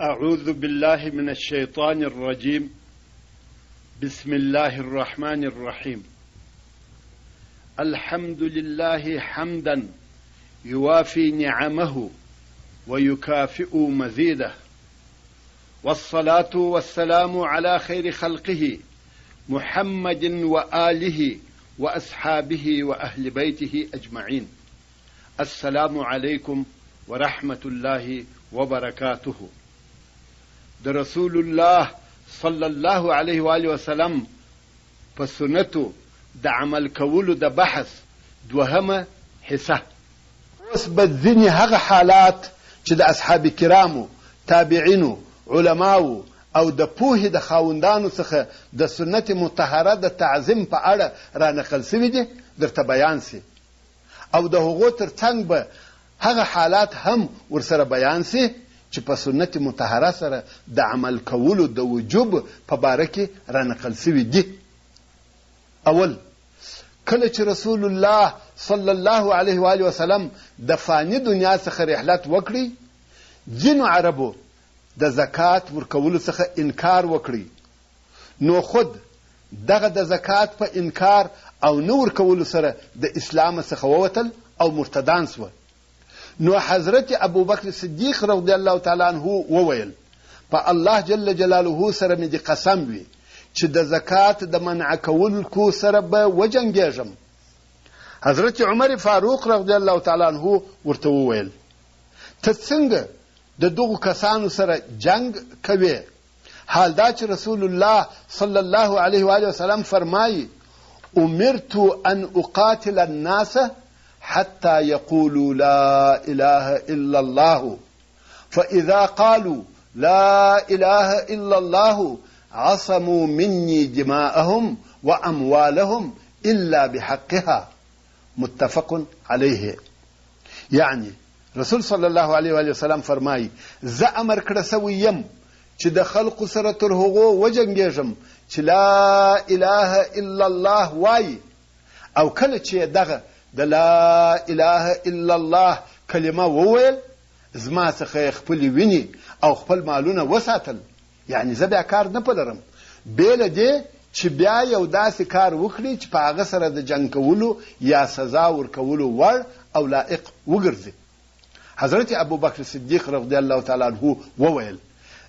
أعوذ بالله من الشيطان الرجيم. بسم الله الرحمن الرحيم. الحمد لله حمدا يوافي نعمه ويكافئ مزيده، والصلاة والسلام على خير خلقه محمد وآله وأصحابه وأهل بيته أجمعين. السلام عليكم ورحمة الله وبركاته. د رسول الله صلی الله علیه و آله وسلم په سنتو د عمل کولو د بحث دوهمه حصه. اوس به ځینې هغه حالات چې د اصحاب کرامو، تابعینو، علماو او د پوهې د خاوندانو څخه د سنت مطهره د تعظیم په اړه را نقل سوي دي درته بیان سي، او د هغو تر څنګ به هغه حالات هم ورسره بیان سي چې په سنت مطهره سره د عمل کولو د وجوب په باره کې را نقل سوي دي. اول، کله چې رسول الله صلی الله علیه و آله وسلم د فانی دنیا څخه رحلت وکړي، ځینو عربو د زکات ورکولو څخه انکار وکړي، نو خود دغه د زکات په انکار او نه ورکولو سره د اسلام څخه ووتل او مرتدان سوه. نو حضرت ابوبکر صدیق رضی الله تعالی عنه وویل، په الله جل جلاله سره مې د قسم وي چې د زکات د منع کولو سره به وجنګېږم. حضرت عمر فاروق رضی الله تعالی عنه ورته وویل، ته څنګه د دغو کسانو سره جنگ کوي، حال دا چې رسول الله صلی الله علیه و آله وسلم فرمایي: امرت ان اقاتل الناس حتى يقولوا لا إله إلا الله، فإذا قالوا لا إله إلا الله عصموا مني دماءهم وأموالهم إلا بحقها. متفق عليه. يعني رسول صلی الله علیه و آله وسلم فرمایي، زه امر کړی سوی یم چې د خلقو سره تر هغو وجنګېږم چې لا اله الا الله وایي، او کله چې دغه د لا اله الا الله کلمه وویل، زما څخه خپل ویني او خپل مالونه وساتل، یعنی زه بیا کار نه پلرم بیله دې چې بیا یو داسې کار وکړي چې په هغه سره د جنګ کولو یا سزا ورکولو وړ او لایق وګرځي. حضرت ابوبکر صدیق رضی الله تعالی عنه وویل،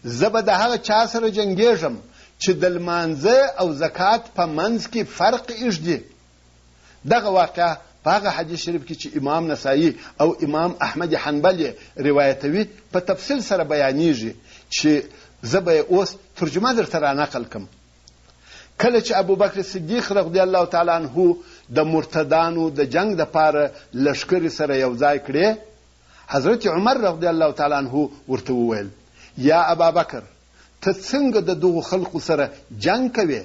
زه به د هغه چا سره جنګېږم چې د لمانځه او زکات په منځ کې فرق ایږدي. دغه واقعه په هغه حدیث شریف کې چې امام نسائی او امام احمد حنبل روایتوي په تفصیل سره بیانیږي، چې زه به اوس ترجمه درته را نقل کم. کله چې ابوبکر صدیق رضی الله تعالی عنه د مرتدانو د جنگ دپاره لښکرې سره یو ځای کړې، حضرت عمر رضی الله تعالی عنه ورته وویل، یا ابابکر، ته څنګه د دغو خلقو سره جنگ کوې،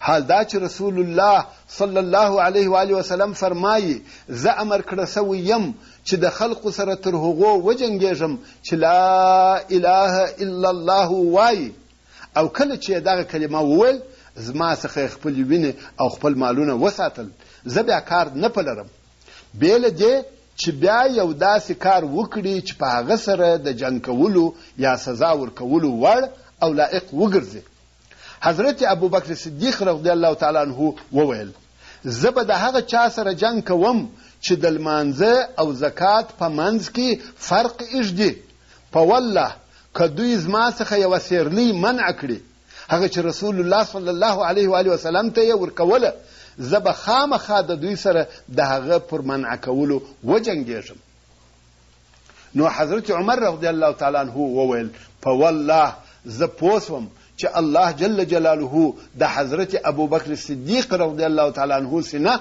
حال دا چې رسول الله صلی الله علیه و آله وسلم فرمایي، زه امر کړی سوی یم چې د خلقو سره تر هغو وجنګېږم چې لا اله الا الله وایي، او کله چې دغه کلمه وویل، زما څخه خپل وینې او خپل مالونه وساتل، زه بیا کار نه پلرم بیله دې چې بیا یو داسې کار وکړي چې په هغه سره د جنګ کولو یا سزا ورکولو وړ او لایق وګرځي. حضرت ابوبکر صدیق رضی الله تعالی عنه وویل، زه به د هغه چا سره جنګ کوم چې د لمانځه او زکات په منځ کې فرق ایږدي. په والله که دوی زما څخه یوه سیرلۍ منع کړي، هغه چې رسول الله صلی الله علیه و آله وسلم ته یې ورکوله، زه به خامخا د دوی سره د هغه پر منع کولو وجنګېږم. نو حضرت عمر رضی الله تعالی عنه وویل، په والله زه پوه سوم چې الله جل جلاله د حضرت ابوبکر صدیق رضی الله تعالی عنه سینه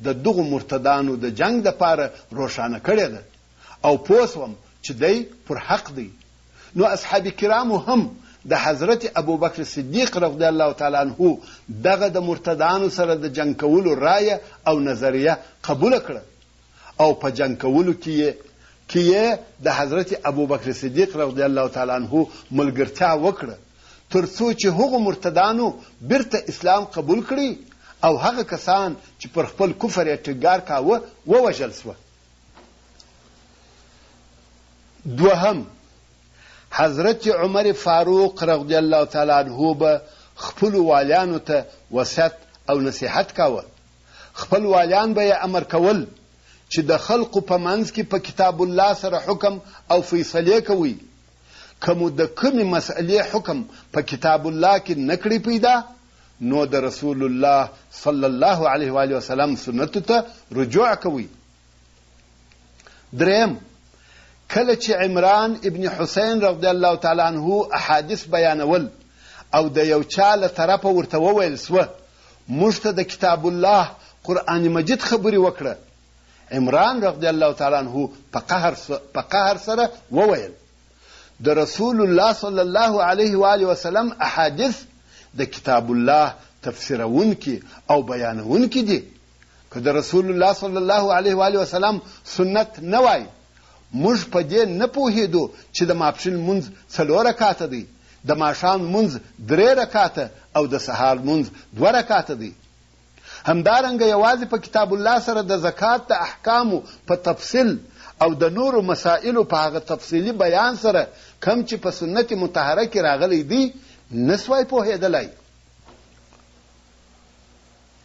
د دغو مرتدانو د جنگ دپاره روښانه کړې ده، او پوه سوم چې دی پر حق دی. نو اصحاب کرامو هم د حضرت ابوبکر صدیق رضی الله تعالی عنه دغه د مرتدانو سره د جنگ کولو رایه او نظریه قبول کړه، او په جنگ کولو کې د حضرت ابوبکر صدیق رضی الله تعالی عنه ملګرتیا وکړه، تر څو چې هغو مرتدانو بیرته اسلام قبول کړي او هغه کسان چې پر خپل کفر یې ټینګار کاوه ووژل سوه. دوهم، حضرت عمر فاروق رضی الله تعالی عنه به خپلو والیانو ته وصیت او نصیحت کاوه. خپل والیان به یې امر کول چې د خلقو په منځ کې په کتاب الله سره حکم او فیصلې کوي. که مو د کومې مسئلې حکم په کتاب الله کې نه کړي پیدا، نو د رسول الله صلی الله علیه و آله وسلم سنتو ته رجوع کوي. دریم، کله چې عمران ابن حسین رضی الله تعالی عنه احادیث بیانول او د یو چا له طرفه ورته وویل سوه موږ ته د کتاب الله قرآن مجید خبرې وکړه، عمران رضی الله تعالی عنه په قهر سره وویل د رسول الله صلی الله علیه و آله وسلم احادیث د کتاب الله تفسیرونکي او بیانونکي دي. که د رسول الله صلی الله علیه و آله وسلم سنت نه وای، موږ په دې نه پوهېدو چې د ماپښین لمونځ 4 رکعاته دی، د ماښام لمونځ 3 رکعاته او د سهار لمونځ 2 رکعاته دی. همدارنګه یوازې په کتاب الله سره د زکات د احکامو په تفصیل او د نورو مسائلو په هغه تفصیلي بیان سره کم چې په سنت مطهره کې راغلی دی نسوای پوهېدلی.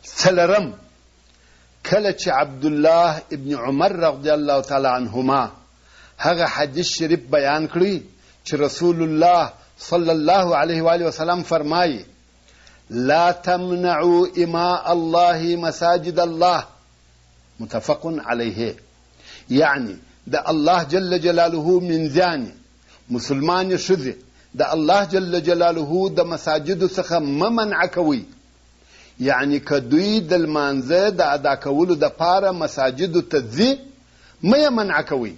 څلرم، کله چې عبدالله ابن عمر رضی الله تعالی عنهما هغه حدیث شریف بیان کړی چې رسول الله صلی الله علیه و آله وسلم فرمایي لا تمنعوا اماء الله مساجد الله، متفق علیه. یعنی د الله جل جلاله منځیانې مسلمان ښځې د الله جل جلاله د مساجدو څخه مه منع کوئ. یعنی که دوی د لمانځه د ادا کولو دپاره مساجدو ته ځي مه یې منع کوئ.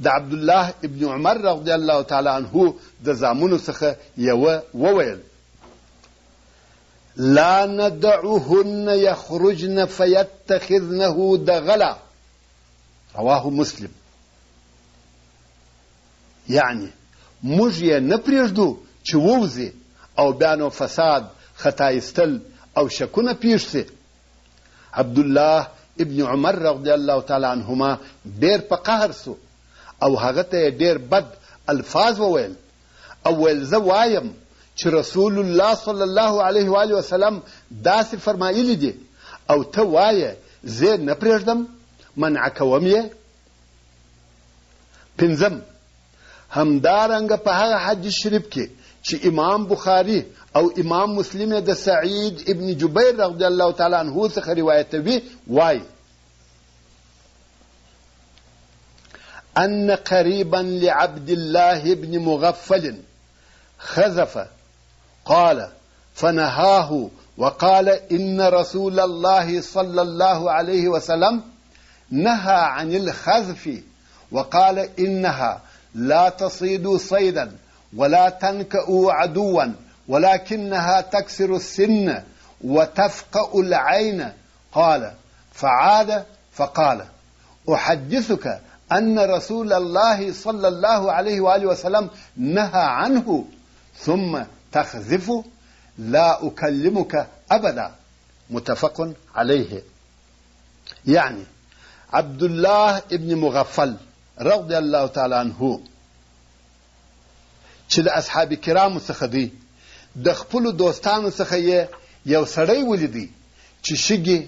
د عبدالله ابن عمر رضی الله تعالی عنه د زامنو څخه یوه وویل لا ندعهن یخرجن فیتخذنه دغلا، رواه مسلم. یعنی موږ یې نه پرېږدو چې ووځي او بیا نو فساد، خطا ایستل او شکونه پیښ سي. عبدالله ابن عمر رضی الله تعالی عنهما ډېر په قهر سو او هغه ته ډېر بد الفاظ وویل او ویل زه وایم چې رسول الله صلی الله علیه و آله وسلم داسې فرمایلی دي او ته وایې زه نه پرېږدم، منع کوم یې. پنځم، همدارنګه په هغه حدیث شریف کې چې امام بخاري او امام مسلم د سعید ابن جبیر رضی الله تعالی عنه څخه روایتوي وایي ان قريبا لعبد الله بن مغفل خزف قال فنهاه وقال إن رسول الله صلى الله عليه وسلم نهى عن الخذف وقال إنها لا تصيد صيدا ولا تنكأ عدوا ولكنها تكسر السن وتفقأ العين. قال فعاد فقال أحدثك أن رسول الله صلى الله عليه وآله وسلم نهى عنه ثم تخذف لا أكلمك أبدا، متفق عليه. يعني عبدالله ابن مغفل رضی الله تعالی عنه چې د اصحاب کرامو څخه دی، د خپلو دوستانو څخه یې یو سړی ولیدی چې شګې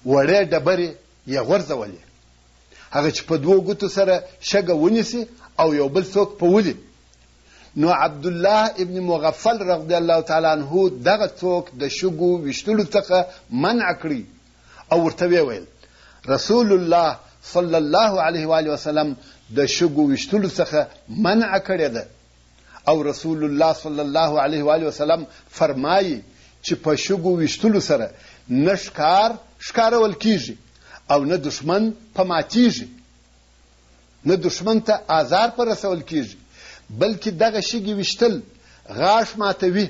وړې ډبرې یې غورځولې. هغه چې په 2 ګوتو سره شګه ونیسي او یو بل څوک په ولي، نو عبدالله ابن مغفل رضی الله تعالی عنه دغه څوک د شګو ویشتلو څخه منع کړي او ورته ویل رسول الله صلی الله علیه و آله وسلم د شګو ویشتلو څخه منع کړی ده او رسول الله صلی الله علیه و آله وسلم فرمایي چې په شګو ویشتلو سره نه ښکارول کیږي او نه دشمن په ماتیږي، نه دشمن ته آزار پر رسول کیږي، بلکې دغه شګې ویشتل غاښ ماتوي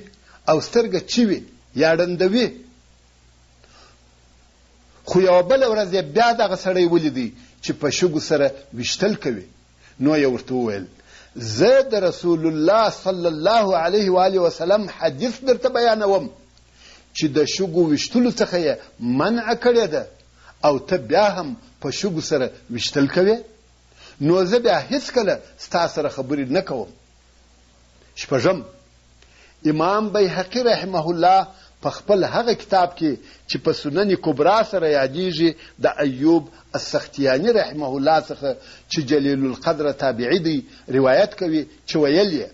او سترګه چوي یا ړندوي. خو یوه بله ورځ یې بیا دغه سړی ولیدی چې په شګو سره ویشتل کوي، نو یې ورته وویل زه د رسول الله صلی الله علیه و آله وسلم حدیث درته بیانوم چې د شګو ویشتلو څخه یې منع کړې ده او ته بیا هم په شګو سره ویشتل کوې، نو زه بیا هیڅکله ستا سره خبرې نه کوم. شپږم، امام بیهقي رحمه الله په خپل هغه کتاب کې چې په سنن کبرا سره یادیږي د ایوب السختیانی رحمه الله څخه چې جلیل القدر تابعی دی روایت کوي چې ویل یې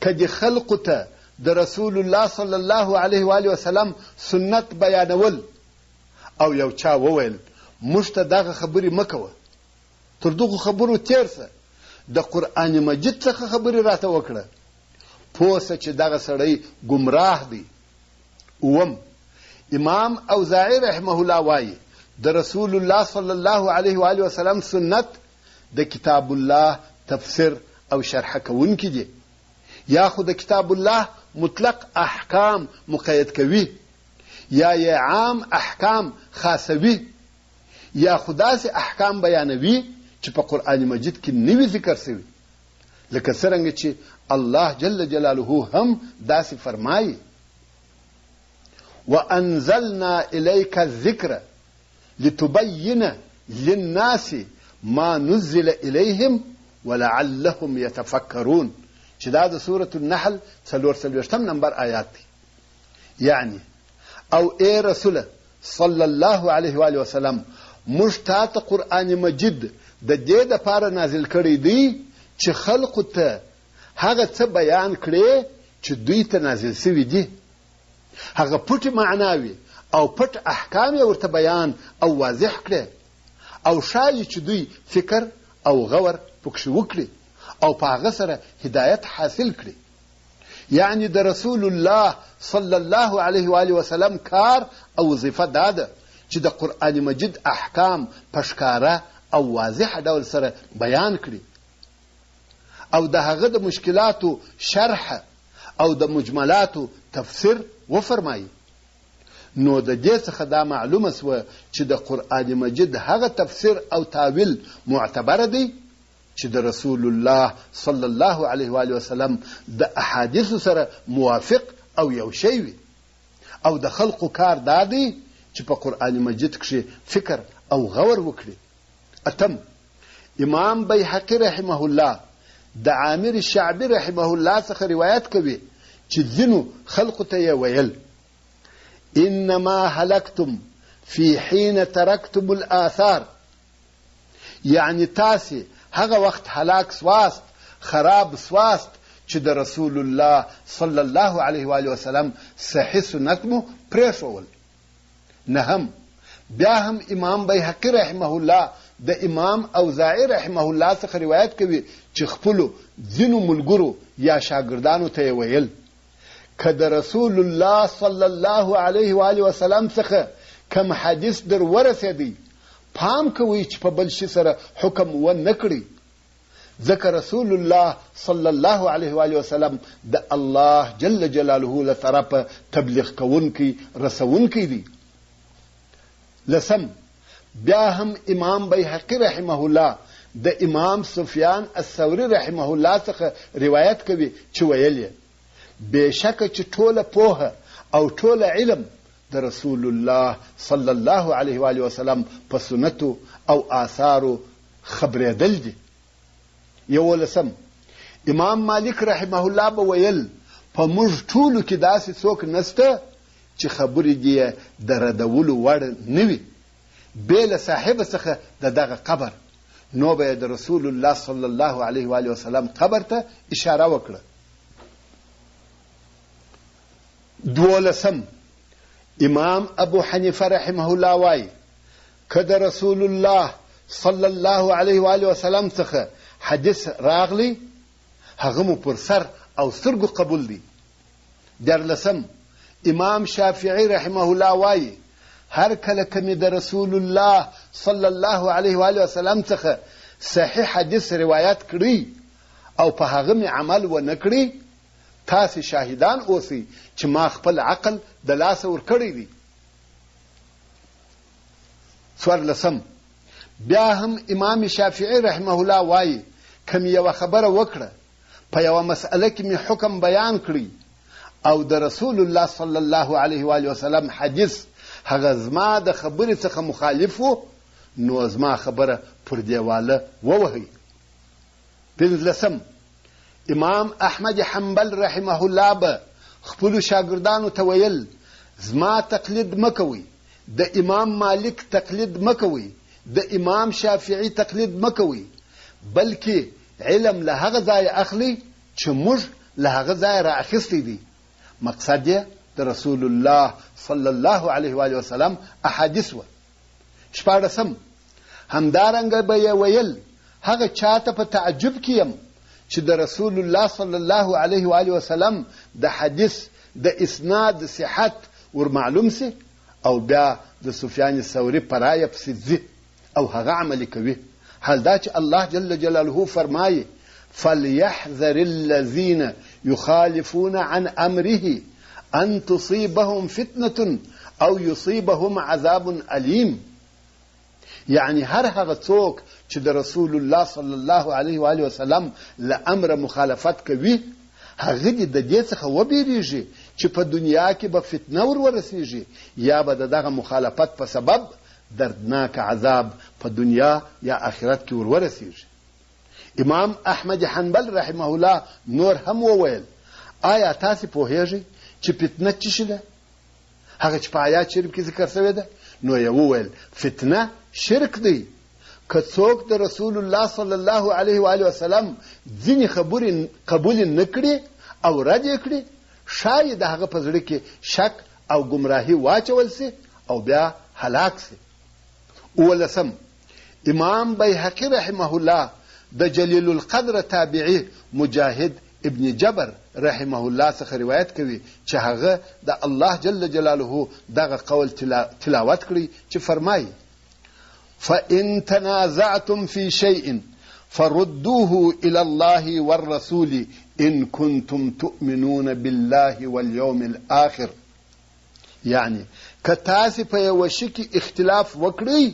کدی خلقو ته د رسول الله صلی الله علیه و آله وسلم سنت بیانول او یو چا وویل موږ ته دغه خبرې مکوه، تر دغه خبرو تیر سه، د قرآن مجید څخه خبرې راته وکړه، پوه سه چې دغه سړی ګمراه دی. اوم، امام اوزاعی رحمه الله وایي د رسول الله صلی الله علیه و آله وسلم سنت د کتاب الله تفسیر او شرح کوونکي دي، یا خو د کتاب الله مطلق احکام مقید کوي، یا یې عام احکام خاصوي، یا خو داسې احکام بیانوي چې په قرآن مجید کې نوي ذکر شوي، لکه څرنګه چې الله جل جلاله هم داسې فرمایي وانزلنا الیک الذکر لتبین للناس ما نزل الیهم ولعلهم یتفکرون، چې دا د سورة النحل 44 نمبر آیات دی. یعنی او ای رسول صلی الله علیه و آله وسلم موږ تا ته قرآن مجید د دې دپاره نازل کړی دی چې خلقو ته هغه څه بیان کړي چې دوی ته نازل شوي دي، هغه پټې معناوي او پټ احکام یې ورته بیان او واضح کړي، او ښایي چې دوی فکر او غور پکښې وکړي او په هغه سره هدایت حاصل کړي. یعنی د رسول الله صلی الله علیه و آله وسلم کار او وظیفه دا ده چې د قرآن مجید احکام په ښکاره او واضح ډول سره بیان کړي او د هغه د مشکلاتو شرح او د مجملاتو تفسیر وفرمایي. نو د دې څخه دا معلومه سوه چې د قرآن مجید هغه تفسیر او تاویل معتبره دی چې د رسول الله صلی الله علیه و آله وسلم د احادیثو سره موافق او یو شی وي، او د خلقو کار دا دی چې په قرآن مجید کښې فکر او غور وکړي. اتم، امام بیهقي رحمه الله د عامر شعبي رحمه الله څخه روایت کوي چې ځینو خلقو ته یې ویل انما هلکتم فی حین ترکتم الآثار، یعنی تاسې هغه وخت هلاک سواست، خراب سواست چې د رسول الله صلی الله علیه و آله وسلم صحیح سنت مو پرېښول. نهم، بیا هم امام بیهقي رحمه الله د امام اوزاعی رحمه الله څخه روایت کوي چې خپلو ځینو ملګرو یا شاګردانو ته یې ویل که د رسول الله صلی الله علیه و آله وسلم څخه کم حدیث در ورسېدی پام کوئ چې په بل شي سره حکم ونه کړي، ځکه رسول الله صلی الله علیه و آله وسلم د الله جل جلاله له طرفه تبلیغ کوونکی رسونکی دی. لسم، بیا هم امام بیهقي رحمه الله د امام سفیان الثوري رحمه الله څخه روایت کوي چې ویل یې بېشکه چې ټوله پوهه او ټوله علم د رسول الله صلی الله علیه و آله وسلم په سنتو او آثارو خبرېدل دي. یولسم، امام مالک رحمه الله به ویل په موږ ټولو کې داسې څوک نسته چې خبرې دې د ردولو وړ نه وي بې له صاحبه څخه د دغه قبر، نو به د رسول الله صلی الله علیه و آله وسلم قبر ته اشاره وکړه. دولسم، امام ابو حنیفه رحمه الله وایي که د رسول الله صلی الله علیه و آله وسلم څخه حدیث راغلی هغه مو پر سر او سترګو قبول دی. دیارلسم، امام شافعی رحمه الله وایي هر کله که مې د رسول الله صلی الله علیه و آله وسلم څخه صحیح حدیث روایت کړی او په هغه مې عمل ونه کړی، تاسې شاهدان اوسئ چې ما خپل عقل د لاسه ورکړی دی. څوارلسم، بیا هم امام شافعی رحمه الله وایي که مې یوه خبره وکړه په یوه مسئله کې مې حکم بیان کړی او د رسول الله صلی الله علیه و آله وسلم حدیث هغه زما د خبرې څخه مخالف و، نو زما خبره پر دیواله ووهئ. پنځلسم، امام احمد حنبل رحمه الله به خپلو شاګردانو ته ویل زما تقلید مکوئ، د امام مالک تقلید مکوئ، د امام شافعي تقلید مکوئ، بلکې علم له هغه ځای اخلي چې موږ له هغه ځای را اخیستی دی. مقصد یې د رسول الله صلی الله علیه و آله وسلم احادیث و. 14 همدارنګه به یې ویل هغه چاته په تعجب کې یم چې د رسول الله صلی الله علیه و آله وسلم د حدیث د اسناد صحت ور معلوم سي او بیا د سفیان الثوری پرایه پسې ځي او هغه عمل کوي. حال دا چې الله جل جلاله فرمایي فليحذر الذين يخالفون عن امره ان تصيبهم فتنه او يصيبهم عذاب اليم. یعنی هر هغه څوک چې د رسول الله صلی الله علیه و آله وسلم له امر مخالفت کوي هغه د دې څخه وبېریږي چې په دنیا کې به فتنه ورسیږي یا به دغه مخالفت په سبب دردناک عذاب په دنیا یا آخرت کې ورسیږي. امام احمد حنبل رحمه الله نور هم وویل آیا تاسو پوهیږئ چې فتنه څه شی ده؟ هغه چې په آیات شریف کې ذکر شوی ده نو یې وویل فتنه شرک دی. که څوک د رسول الله صلی الله علیه و آله وسلم ځینې خبرې قبول نه کړي او رد یې کړي شاید هغه په زړه کې شک او ګمراهي واچول سي او بیا هلاک سي. 15 امام بیهقي رحمه الله د جلیل القدر تابعی مجاهد ابن جبر رحمه الله څخه روایت کوي چې هغه د الله جل جلاله دغه قول تلاوت کړی چې فرمایي فإن تنازعتم في شيء فردوه إلى الله والرسول إن كنتم تؤمنون بالله واليوم الآخر. یعنی که تاسو په یو شي کې اختلاف وکړئ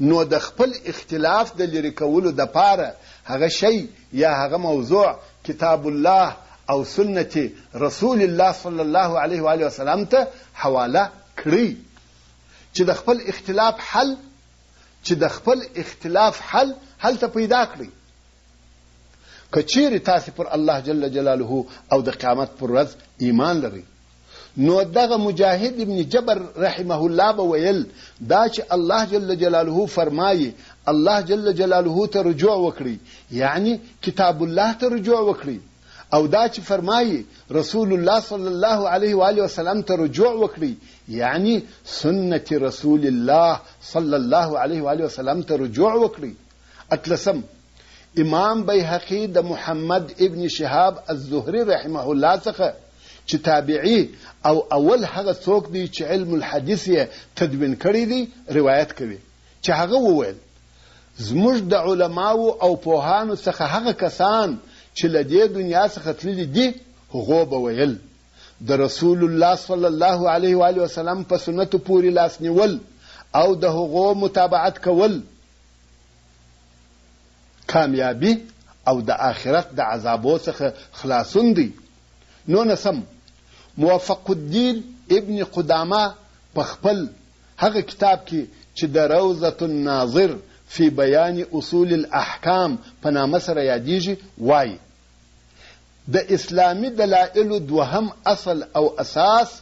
نو د خپل اختلاف د لرې کولو دپاره هغه شی یا هغه موضوع کتاب الله او سنت رسول الله صلی الله علیه و آله وسلم ته حواله کړئ چې د خپل اختلاف حل هلته پیدا کړئ. که چیرې تاسو پر الله جل جلاله او د قیامت پر ورځ ایمان لرئ نو دغه مجاهد ابن جبر رحمه الله به ویل دا چې الله جل جلاله فرمایي الله جل جلاله ته رجوع وکړي یعنی کتاب الله ته رجوع وکړي او دا چې فرمایي رسول الله صلی الله علیه و آله وسلم ته رجوع وکړي یعنی سنت رسول الله صلی الله علیه و آله وسلم ته رجوع وکړي. 13 امام بیهقي د محمد ابن شهاب الزهري رحمه الله څخه چې تابعی او اول هغه څوک دی چې علم الحدیث یې تدوین کړی دی روایت کوي چې هغه وویل زموږ د علماو او پوهانو څخه هغه کسان چې له دې دنیا څخه تللي دي هغو به ویل د رسول الله صلی الله علیه و آله وسلم په سنتو پورې لاس نیول او د هغو متابعت کول کامیابی او د آخرت د عذابو څخه خلاصون دی. 19 موفق الدین ابن قدامه په خپل هغه کتاب کې چې د روضة الناظر فی بیان اصول الاحکام په نامه سره یادیږي وایي د اسلامي دلایلو دوهم اصل او اساس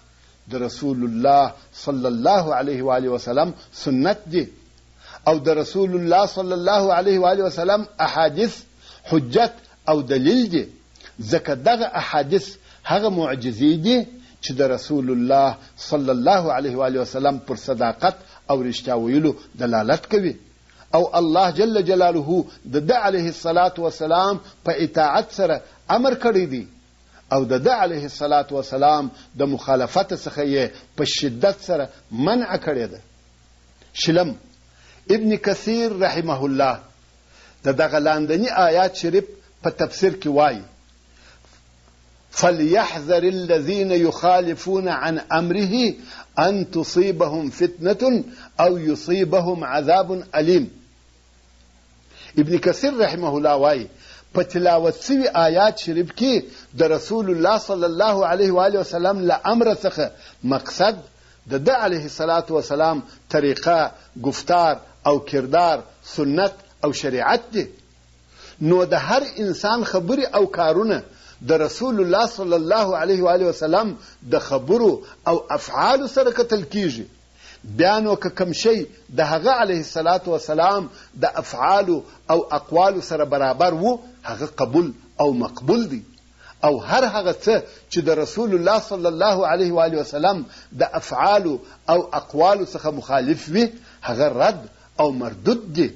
د رسول الله صلی الله علیه و آله وسلم سنت دی او د رسول الله صلی الله علیه و آله وسلم احادیث حجت او دلیل دی ځکه دغه احادیث هغه معجزې دي چې د رسول الله صلی الله علیه و آله وسلم پر صداقت او رښتیا ویلو دلالت کوي او الله جل جلاله د علیه الصلاة والسلام په اطاعت سره امر کړی دی او د علیه الصلاة والسلام د مخالفت څخه یې په شدت سره منع کړی ده. 20 ابن کثیر رحمه الله دغه لاندنی آیات شریف په تفسیر کې وایي فليحذر الذين يخالفون عن امره ان تصيبهم فتنه او يصيبهم عذاب اليم. ابن کثیر رحمه الله وایي په تلاوت شوي آیات شریف کې د رسول الله صلی الله علیه و آله وسلم له امر څخه مقصد د علیه الصلاة والسلام طریقه گفتار او کردار سنت او شریعت دی. نو د هر انسان خبرې او کارونه د رسول الله صلی الله علیه و آله وسلم د خبرو او افعالو سره کتل کیږي، بیا نو که کوم شی د هغه علیه الصلاة والسلام د افعالو او اقوالو سره برابر وو هغه قبول او مقبول دی، او هر هغه څه چې د رسول الله صلی الله علیه و آله وسلم د افعالو او اقوالو څخه مخالف وي هغه رد او مردود دی،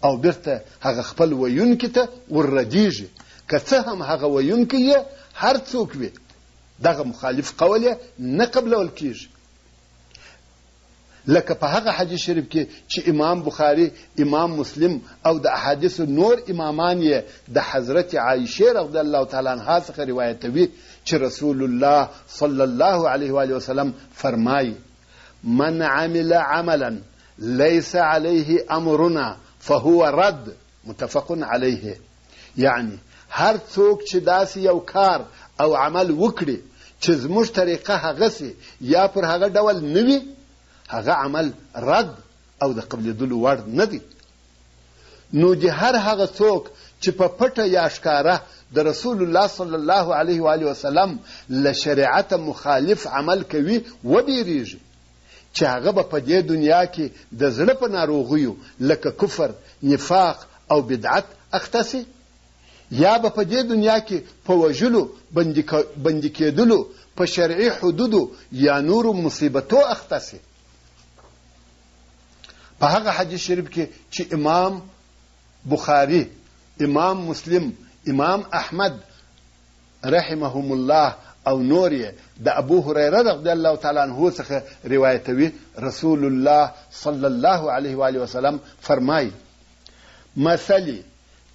او بیرته هغه خپل ویونکي ته ورردیږي، که څه هم هغه ویونکی یې هر څوک وي دغه مخالف قول یې نه قبلول کیږي. لکه په هغه حدیث شریف کې چې امام بخاري، امام مسلم او د احادیث نور امامان یې د حضرت عایشه رضی الله تعالی عنها څخه روایتوي چې رسول الله صلی الله علیه و آله وسلم فرمایي: من عمل عملا ليس عليه امرنا فهو رد، متفق علیه. یعنی هر څوک چې داسې یو کار او عمل وکړي چې زموږ طریقه هغسې یا پر هغه ډول نه وي هغه عمل رد او د قبلېدلو وړ نه دی. نو د هر هغه څوک چې په پټه یا ښکاره د رسول الله صلی الله علیه و آله وسلم له شریعت مخالف عمل کوي وبیریږي چې هغه به په دې دنیا کې د زړه په ناروغیو لکه کفر، نفاق او بدعت اخته سي، یا به په دې دنیا کې په وژلو، بندي کېدلو، په شرعي حدودو یا نورو مصیبتو اخته سي. په هغه حدیث شریف کې چې امام بخاري، امام مسلم، امام احمد رحمهم الله او نور یې د ابو هريره رضی الله تعالی عنه څخه روایتوي، رسول الله صلی الله علیه و آله وسلم فرمایي: مثلي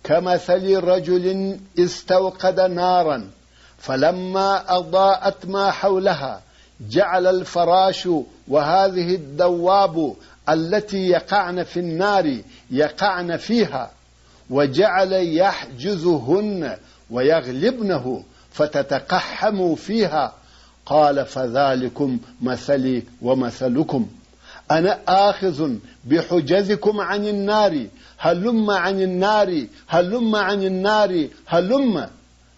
كمثل رجل استوقد نارا فلما أضاءت ما حولها جعل الفراش وهذه الدواب التي يقعن في النار يقعن فيها وجعل يحجزهن ويغلبنه فتتقحموا فيها. قال: فذلكم مثلي ومثلكم، أنا آخذ بحجزكم عن النار، هلم عن النار، هلم عن النار، هلم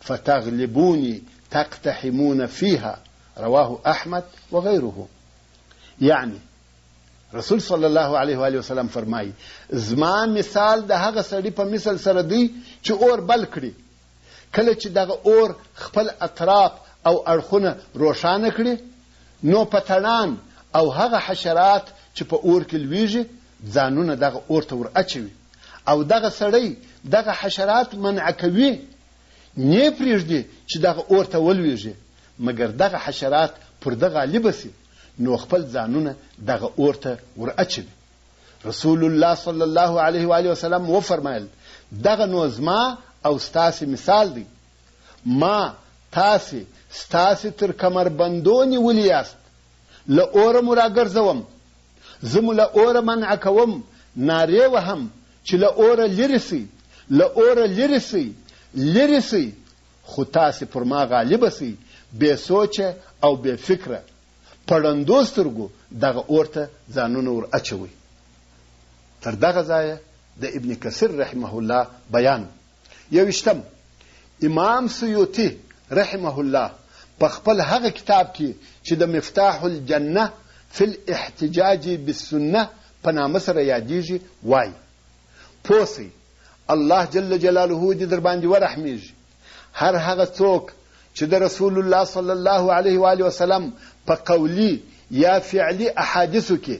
فتغلبوني تقتحمون فيها. رواه أحمد وغيره. يعني رسول صلی الله علیه و آله وسلم فرمایي: زما مثال د هغه سړي په مثل سره دی چې اور بل کړي، کله چې دغه اور خپل اطراف او اړخونه روښانه کړي نو پتړان او هغه حشرات چې په اور کې لویږي ځانونه دغه اور ته ور اچوي، او دغه سړی دغه حشرات منع کوي، نه پرېږدي چې دغه اور ته ولویږي، مګر دغه حشرات پر ده غالبه سي نو خپل ځانونه دغه اور ته ور اچوي. رسول الله صلی الله علیه و آله وسلم وفرمایل: دغه نو زما او ستاسې مثال دی، ما تاسې ستاسې تر کمربندو نیولي یاست، له اوره مو راګرځوم، زه مو له اوره منع کوم، نارې وهم چې له اوره لرې سئ، له اوره لرې سئ، لرې سئ، خو تاسې پر ما غالبه سئ، بې سوچه او بې فکره، په ړندو سترګو دغه اور ته ځانونه ور اچوئ. تر دغه ځایه د ابن کثیر رحمه الله بیان. یویشتم، امام سیوطي رحمه الله په خپل هغه کتاب کې چې د مفتاح الجنه فی الاحتجاج بالسنه په نامه سره یادیږي وایي: پوسئ الله جل جلاله دې در باندې ورحمیږي، هر هغه څوک چې د رسول الله صلی الله علیه و آله وسلم په قولی یا فعلی احادیثو کې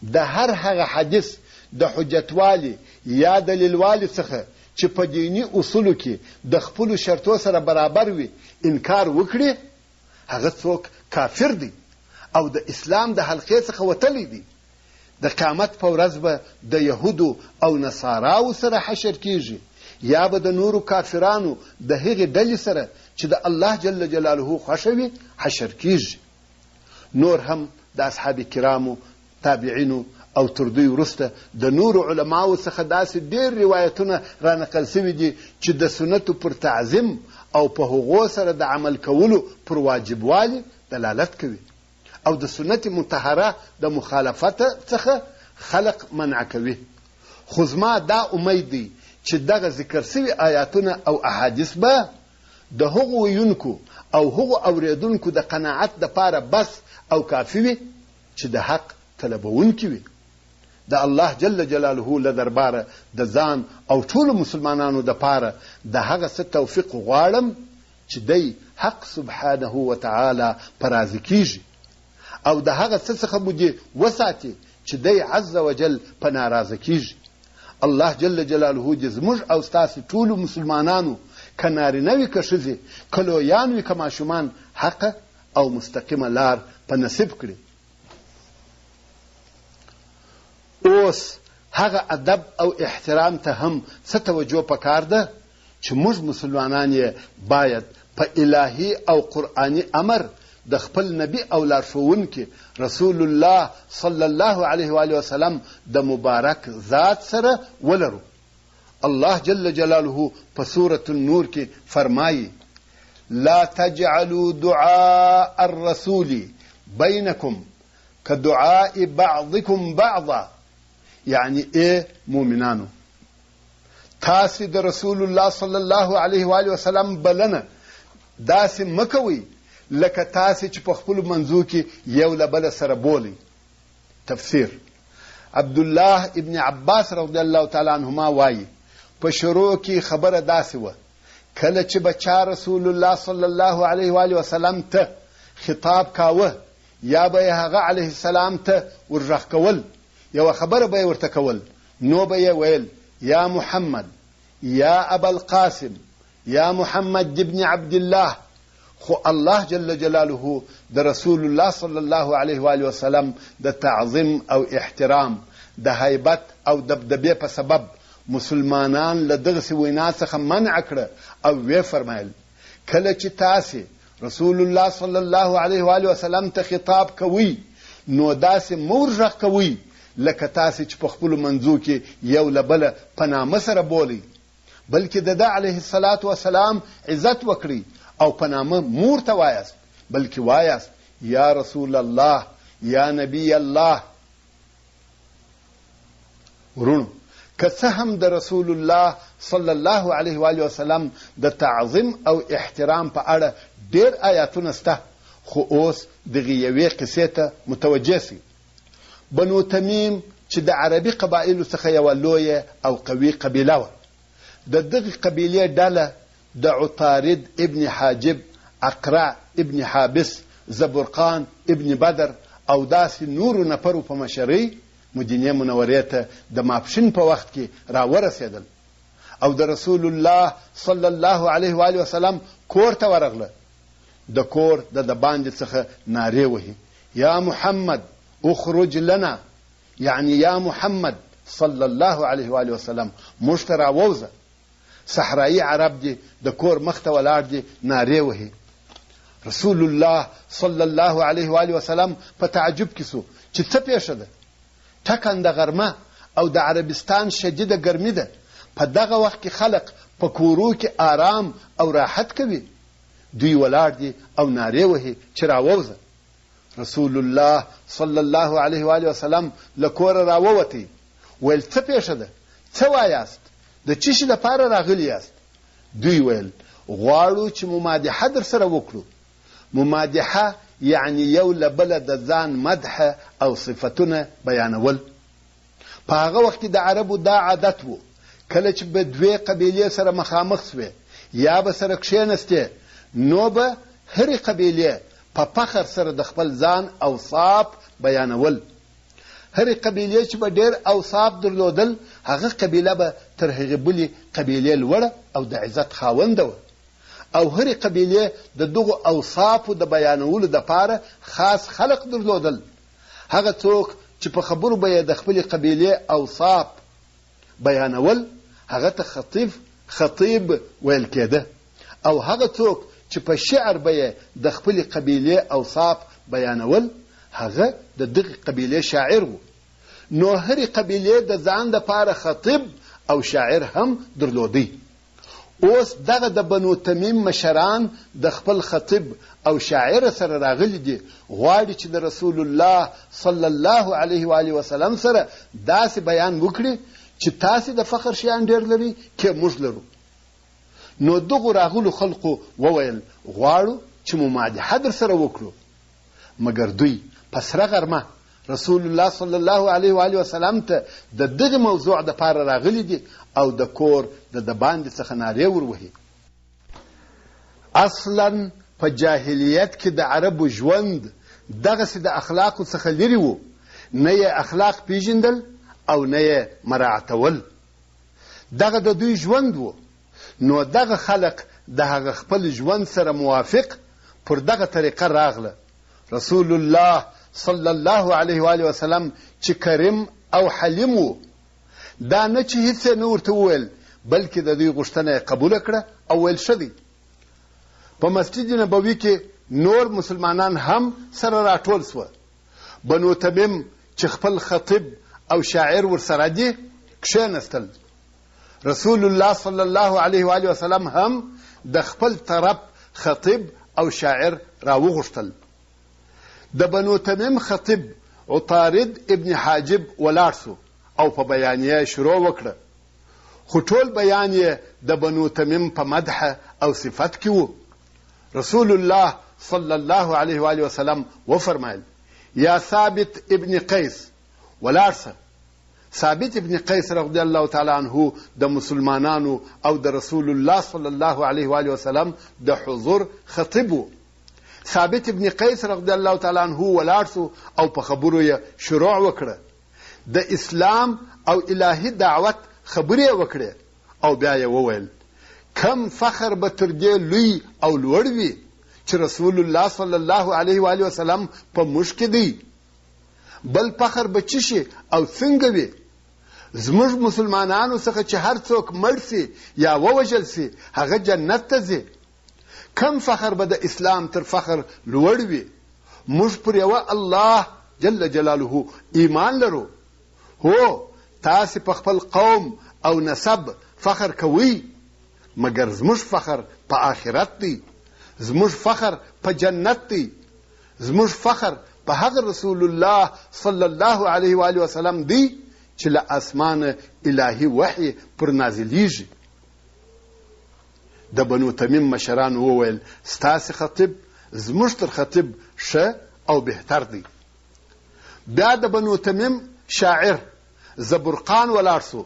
د هر هغه حدیث د حجتوالي یا دلیلوالي څخه چې په دینی اصولو کې د خپلو شرطو سره برابر وي انکار وکړي، هغه څوک کافر دی او د اسلام د حلقې څخه وتلی دی. د قیامت په ورځ به د یهودو او نصاراو سره حشر کیږي، یا به د نورو کافرانو د هغې ډلې سره چې د الله جل جلاله خوښه وي حشر کیږي. نور هم د اصحاب کرامو، تابعینو او تر دوی وروسته د نورو علماو څخه داسې ډېر روایتونه را نقل سوي دي چې د سنتو پر تعظیم او په هغو سره د عمل کولو پر واجبوالي دلالت کوي، او د سنت مطهره د مخالفت څخه خلق منع کوي. خو زما دا امید دی چې دغه ذکر سوي آیاتونه او احادیث به د هغو ویونکو او هغو اوریدونکو د قناعت دپاره بس او کافي وي چې د حق طلبونکي وي. د الله جل جلاله له درباره د ځان او ټولو مسلمانانو دپاره د هغه څه توفیق غواړم چې دی حق سبحانه وتعالی په راضي کیږي او د هغه څه څخه مو دې وساتي چې دی عز وجل په ناراضه کیږي. الله جل جلاله دې زموږ او ستاسې ټولو مسلمانانو که نارینه وي که ښځې که لویان وي که ماشومان حقه او مستقیمه لار په نصیب کړي. اوس هغه ادب او احترام ته هم څه توجه پکار ده چې موږ مسلمانان یې باید په الهي او قرآني امر د خپل نبی او لارښوونکي رسول الله صلی الله علیه و آله وسلم د مبارک ذات سره ولرو. الله جل جلاله په سورة النور کې فرمایي لا تجعلوا دعاء الرسول بينكم كدعاء بعضكم بعضا. یعنی ای مؤمنانو تاسې د رسول الله صلی الله علیه و آله وسلم بلنه داسې مکوئ لکه تاسې چې په خپلو منځو کې یو له بله سره بولئ. تفسیر عبدالله ابن عباس رضی الله تعالی عنهما وایي په شروع کې خبره داسې وه کله چې به چا رسول الله صلی الله علیه و آله وسلم ته خطاب کاوه یا به یې هغه علیه السلام ته ورغږ کول یوه خبره به یې ورته کول نو به یې ویل یا محمد یا ابا القاسم یا محمد ابن عبد الله. خو الله جل جلاله د رسول الله صلی الله علیه و آله وسلم د تعظیم او احترام د هیبت او دبدبې په سبب مسلمانان له دغسې وینا څخه منع کړه او ویې فرمایل کله چې تاسې رسول الله صلی الله علیه و آله وسلم ته خطاب کوئ نو داسې مه ورغږ کوئ لکه تاسې چې په خپلو منځو کې یو له بله په نامه سره بولئ بلکې د ده علیه الصلاة وسلام عزت وکړئ او په نامه مور ته وایاست بلکې وایاست یا رسول الله یا نبی الله. ورونو که څه هم د رسول الله صلی الله علیه و آله وسلم د تعظیم او احترام په اړه ډېر آیاتونه شته خو اوس دغې یوې قصې ته متوجه سئ. بنو تمیم چې د عربي قبایلو څخه یوه لویه او قوي قبیله وه. د دغې قبیلې ډله د عطارد ابن حاجب اقرع ابن حابس زبرقان ابن بدر او داسې نورو نفرو په مشرۍ مدینې منورې ته د ماپښین په وخت کې راورسېدل او د رسول الله صلی الله علیه و آله وسلم کور ته ورغله. د کور د باندې څخه نارې وهي یا محمد اخرج لنا یعنی یا محمد صلی الله علیه و آله وسلم موږ ته راووځه. صحرایي عرب دي د کور مخ ته ولاړ دي نارې وهي. رسول الله صلی الله علیه و آله وسلم په تعجب کې سو چې څه پیښه ده. ټکنده غرمه او د عربستان شدیده ګرمي ده. په دغه وخت کې خلق په کورو کې آرام او راحت کوي. دوی ولاړ دي او نارې وهي چې راووځه. رسول الله صلی الله علیه و آله وسلم له کوره راووتی ویل څه پیښه ده څه وایاست د څه شي لپاره راغلي یاست. دوی ویل غواړو چې ممادحه در سره وکړو. ممادحه یعنی یو له بله د ځان مدحه او صفتونه بیانول. په هغه وخت کې د عربو دا عادت و کله چې به دوې قبیلې سره مخامخ سوې یا به سره کښېنستې نو به هرې قبیلې په فخر سره د خپل ځان اوصاف بیانول. هرې قبیلې چې به ډېر اوصاف درلودل هغه قبیله به تر هغې بلې قبیلې لوړه او د عزت خاونده وه او هرې قبیلې د دغو اوصافو د بیانولو دپاره خاص خلق درلودل. هغه څوک چې په خبرو به یې د خپلې قبیلې اوصاف بیانول هغه ته خطیب ویل کېده او هغه څوک چې په شعر به یې د خپلې قبیلې اوصاف بیانول هغه د دغې قبیلې شاعر و. نو هرې قبیلې د ځان دپاره خطیب او شاعر هم درلودی. اوس دغه د بنو تمیم مشران د خپل خطیب او شاعر سره راغلي دي غواړي چې د رسول الله صلی الله علیه و آله وسلم سره داسې بیان وکړي چې تاسې د فخر شیان ډېر لري کې موږ لرو. نو دغو راغلو خلقو وویل غواړو چې ممادحه در سره وکړو، مګر دوی په سره غرمه رسول الله صلی الله علیه و آله وسلم ته د دغه موضوع د پاره راغلي دي او د کور د باندې څخه نارې وروهي. اصلا په جاهلیت کې د عربو ژوند دغسې د اخلاقو څخه لرې و، نه یې اخلاق پیژندل او نه یې مراعتول. دغه د دوی ژوند و. نو دغه خلق د هغه خپل ژوند سره موافق پر دغه طریقه راغله. رسول الله صلی الله علیه و آله وسلم چې کریم او حلیم و، دا نه چې هیڅ نه ورته وویل، بلکې د دوی غوښتنه یې قبوله کړه او ویل ښه دی. په مسجد نبوي کې نور مسلمانان هم سره راټول سوه. بنو تمیم چې خپل خطیب او شاعر ورسره دي کښېنستل. رسول الله صلی الله علیه و آله وسلم هم د خپل طرف خطیب او شاعر راوغوښتل. د بنو تمیم خطیب عطارد ابن حاجب ولاړ سو او په بیان یې شروع وکړه، خو ټول بیان یې د بنو تمیم په مدح او صفت کې و. رسول الله صلی الله علیه و آله وسلم وفرمایل یا ثابت ابن قیس ولاړ سه. ثابت ابن قیس رضی الله تعالی عنه د مسلمانانو او د رسول الله صلی الله علیه و آله وسلم د حضور خطیب و. ثابت ابن قیس رضی الله تعالی عنه ولاړ سو او په خبرو یې شروع وکړه. د اسلام او الهي دعوت خبرې وکړې او بیا یې وویل کم فخر به تر دې لوی او لوړ وي چې رسول الله صلی الله علیه و آله وسلم په موږ کې دی، بل فخر به څه شي او څنګه وي؟ زموږ مسلمانانو څخه چې هر څوک مړ سي یا ووژل سي هغه جنت ته ځي. کم فخر به د اسلام تر فخر لوړ وي؟ موږ پر یوه الله جل جلاله ایمان لرو. هو تاسې په خپل قوم او نسب فخر کوئ، مګر زموږ فخر په آخرت دی، زموږ فخر په جنت دی، زموږ فخر په هغه رسول الله صلی الله علیه و آله وسلم دی چې له اسمانه الهي وحی پر نازلیږي. د بنو تمیم مشران وویل ستاسې خطیب زموږ تر خطیب ښه او بهتر دی. بیا د بنو تمیم شاعر زبرقان ولاړ سو.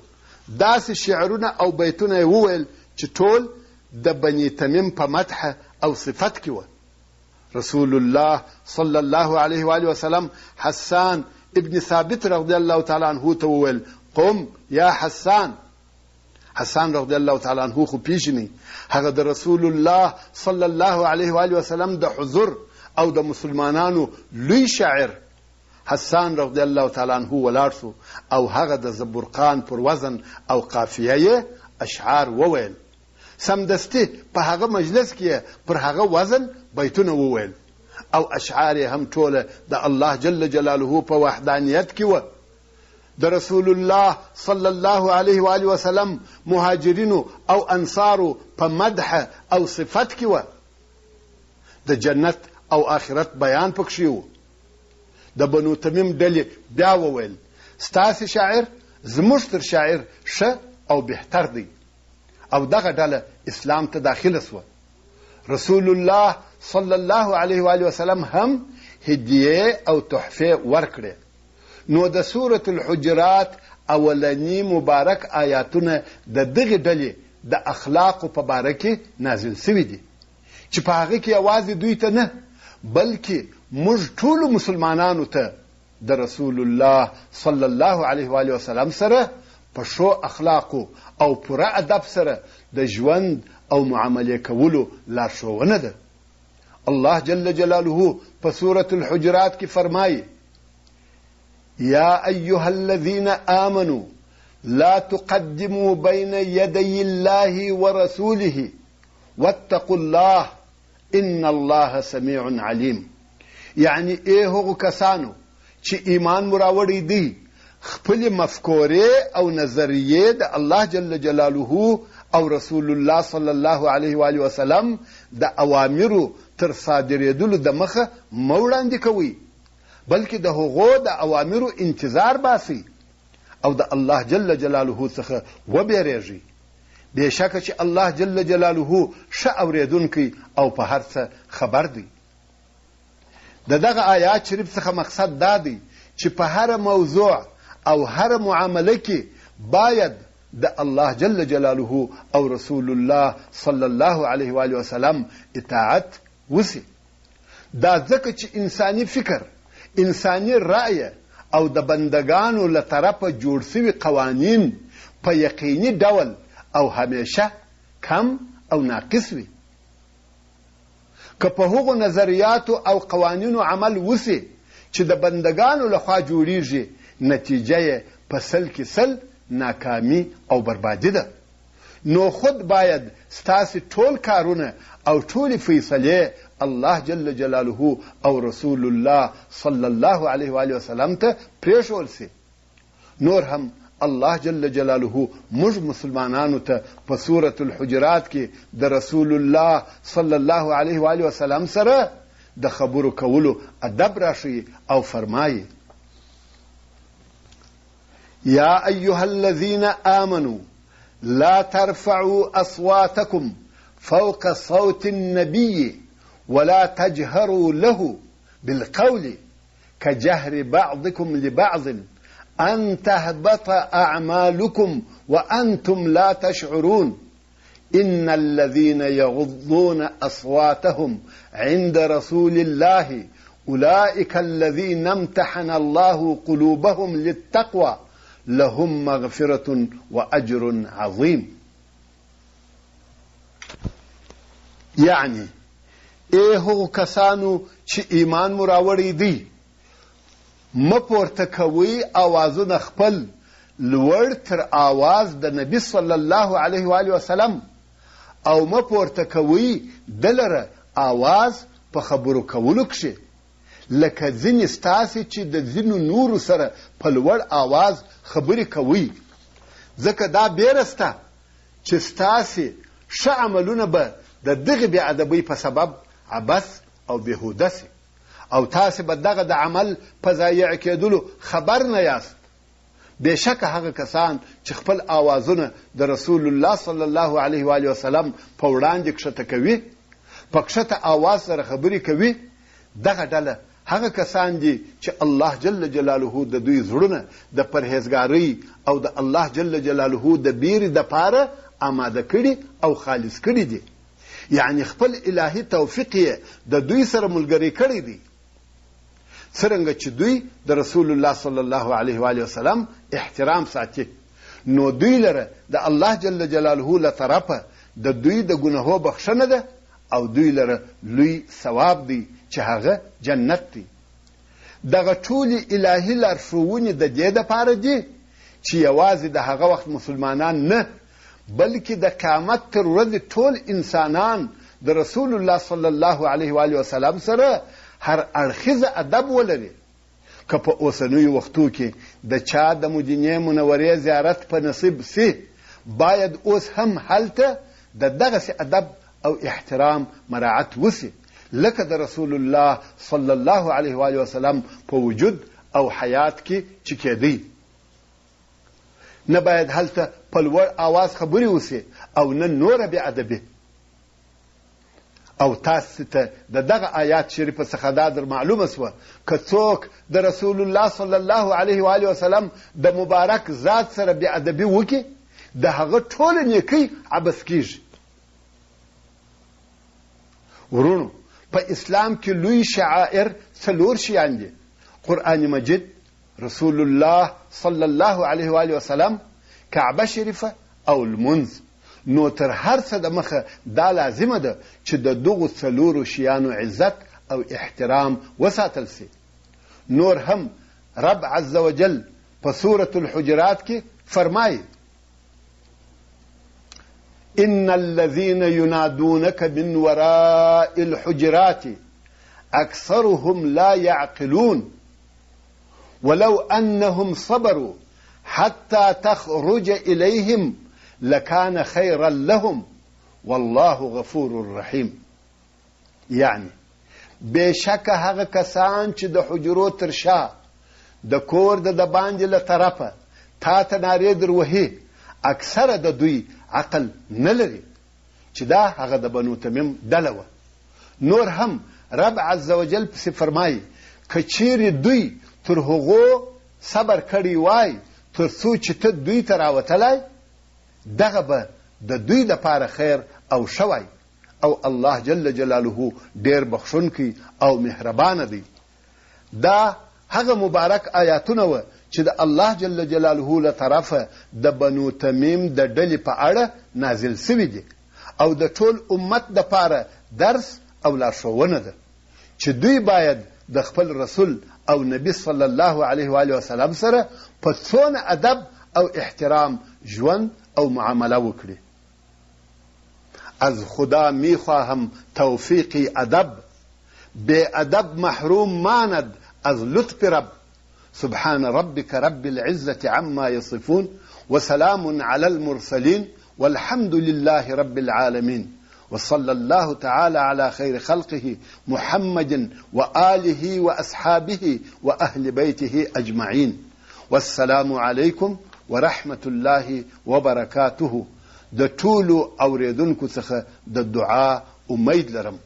داسې شعرونه او بیتونه یې وویل چې ټول د بني تمیم په مدح او صفت کې وه. رسول الله صلی الله علیه و آله وسلم حسان ابن ثابت رضی الله تعالی عنه ته وویل قم یا حسان. حسان رضی الله تعالی عنه خو پیژني، هغه د رسول الله صلی الله علیه و آله وسلم د حضور او د مسلمانانو لوی شاعر. حسان رضی الله تعالی عنه ولاړ سو او هغه د زبرقان پر وزن او قافیه یې اشعار وویل. سمدستي په هغه مجلس کې پر هغه وزن بیتونه وویل او اشعار هم ټوله د الله جل جلاله په وحدانیت کې وه. د رسول الله صلی الله علیه و آله وسلم مهاجرینو او انصارو په مدح او صفت کې وه. د جنت او آخرت بیان پکښې و. د بنو تمیم ډلې بیا وویل ستاسې شاعر زموږ تر شاعر ښه او بهتر دی، او دغه ډله اسلام ته داخله سوه. رسول الله صلی الله علیه و آله وسلم هم هدیه او تحفه ورکړې. نو د سورة الحجرات اولنی مبارک آیاتونه د دغې ډلې د اخلاقو په باره کې نازل سوي دي چې په هغه کې یوازې دوی ته نه بلکې موږ ټولو مسلمانانو ته د رسول الله صلی الله علیه و آله وسلم سره په ښو اخلاقو او پوره ادب سره د ژوند او معاملې کولو لارښوونه ده. الله جل جلاله په سورة الحجرات کې فرمایي یا ایها الذین آمنوا لا تقدموا بین یدی الله ورسوله واتقوا الله ان الله سمیع علیم. یعنی ای هغو کسانو چې ایمان مو راوړی دی خپل مفکورې او نظریې د الله جل جلاله او رسول الله صلی الله علیه و آله وسلم د اوامرو تر صادرېدلو د مخه مه وړاندې کوئ، بلکې د هغو د اوامرو انتظار باسئ او د الله جل جلاله څخه وبېرېږئ. بېشکه چې الله جل جلاله ښه اورېدونکی او په هر څه خبر دی. د دغه آیات شریف څخه مقصد دا دی چې په هر موضوع او هر معامله کې باید د الله جل جلاله او رسول الله صلی الله علیه و آله وسلم اطاعت وسی. دا ځکه چې انساني فکر، انساني رأی او د بندگانو له طرفه جوړ سوي قوانین په یقیني ډول او همیشه کم او ناقص وي. که په هغو نظریاتو او قوانینو عمل وسی چې د بندگانو لخوا جوړیږي، نتیجه یې په سل کې سل ناکامی او بربادي ده. نو خود باید ستاسې ټول کارونه او ټولې فیصلې الله جل جلاله او رسول الله صلی الله علیه و آله وسلم ته پرېښول سي. نور هم الله جل جلاله موږ مسلمانانو ته په سورة الحجرات کې د رسول الله صلی الله علیه و آله وسلم سره د خبرو کولو ادب راښیي او فرمایي: یا ایها الذین آمنوا لا ترفعوا اصواتکم فوق صوت النبي ولا تجهروا له بالقول كجهر بعضكم لبعض أن تهبط أعمالكم وأنتم لا تشعرون إن الذين يغضون أصواتهم عند رسول الله أولئك الذين امتحن الله قلوبهم للتقوى لهم مغفرة وأجر عظيم. يعني هغو کسانو چې ایمان مو راوړی دی، مه پورته کوئ اوازونه خپل لوړ تر آواز د نبي صلی الله علیه و آله وسلم، او مه پورته کوئ ده لره آواز په خبرو کولو کښې لکه ځینې ستاسې چې د ځینو نورو سره په لوړ آواز خبرې کوئ، ځکه دا بیره سته چې ستاسې ښه عملونه به د دغې بې ادبۍ په سبب عبث او بهوده سي، او تاسې به دغه د عمل په ضایع کېدلو خبر نه یاست. بېشکه هغه کسان چې خپل آوازونه د رسول الله صلی الله علیه و آله وسلم په وړاندې کښته کوي، په کښته آواز سره خبرې کوي، دغه ډله هغه کسان دي چې الله جل جلاله د دوی زړونه د پرهیزګارۍ او د الله جل جلاله د بیرې دپاره آماده کړي او خالص کړي دي. یعنی خپل الهي توفیق یې د دوی سره ملګری کړی دی. څرنګه چې دوی د رسول الله صلی الله علیه و آله وسلم احترام ساتي، نو دوی لره د الله جل جلاله له طرفه د دوی د ګناهو بخښنه ده او دوی لره لوی ثواب دی چې هغه جنت دی. دغه ټولې الهي لارښوونې د دې دپاره دي چې یوازې د هغه وخت مسلمانان نه، بلکې د قیامت تر ورځې ټول انسانان د رسول الله صلی الله علیه و آله وسلم سره هر اړخیزه ادب ولري. که په اوسنیو وختو کې د چا د مدینې منورې زیارت په نصیب سي، باید اوس هم هلته د دغسې ادب او احترام مراعت وسي لکه د رسول الله صلی الله علیه و آله وسلم په وجود او حیات کې چې کېدی. نه باید هلته په لوړ آواز خبرې وسي او نه نوره بې ادبي. او تاسو ته د دغه آیات شریفه څخه دا در معلومه سوه که څوک د رسول الله صلی الله علیه و آله وسلم د مبارک ذات سره بې ادبي وکړي، د هغه ټوله نیکۍ عبث کیږي. ورونو، په اسلام کې لوی شعائر څلور شیان دي: قرآن مجید، رسول الله صلی الله علیه و آله وسلم، کعبه شریفه او لمونځ. نو تر هر څه د مخه دا لازمه ده چې د دغو څلورو شیانو عزت او احترام وساتل سي. نور هم رب عز وجل په سورة الحجرات کې فرمایي: ان الذين ينادونك من وراء الحجرات اكثرهم لا يعقلون ولو انهم صبروا حتى تخرج اليهم لكان خيرا لهم والله غفور رحيم. یعنی بېشکه هغه کسان چې د حجرو تر شا د کور د باندې له طرفه تا ته نارې در وهي، اکثره د دوی عقل نه لري چې دا هغه د بنو تمیم ډله وه. نور هم رب عز وجل پسې فرمایي که چیرې دوی تر هغو صبر کړی وای تر څو چې ته دوی ته راوتلی، دغه به د دوی لپاره خیر او شوی، او الله جل جلاله ډیر بخښونکی او مهربانه دی. دا هغه مبارک آیاتونه وه چې د الله جل جلاله له طرفه د بنو تمیم د ډلې په اړه نازل سوي دي او د ټول امت دپاره درس او لارښوونه ده چې دوی باید د خپل رسول او نبی صلی الله علیه و آله وسلم سره په څونه ادب او احترام ژوند او معامله وکړي. از خدا میخواهم توفیقی ادب، بے ادب محروم ماند از لطف رب. سبحان ربك رب العزة عما يصفون وسلام على المرسلين والحمد لله رب العالمين وصلى الله تعالى على خير خلقه محمد وآله وأصحابه وأهل بيته أجمعين والسلام عليكم ورحمة الله وبركاته. د ټولو اوریدونکو څخه د دعا امید لرم.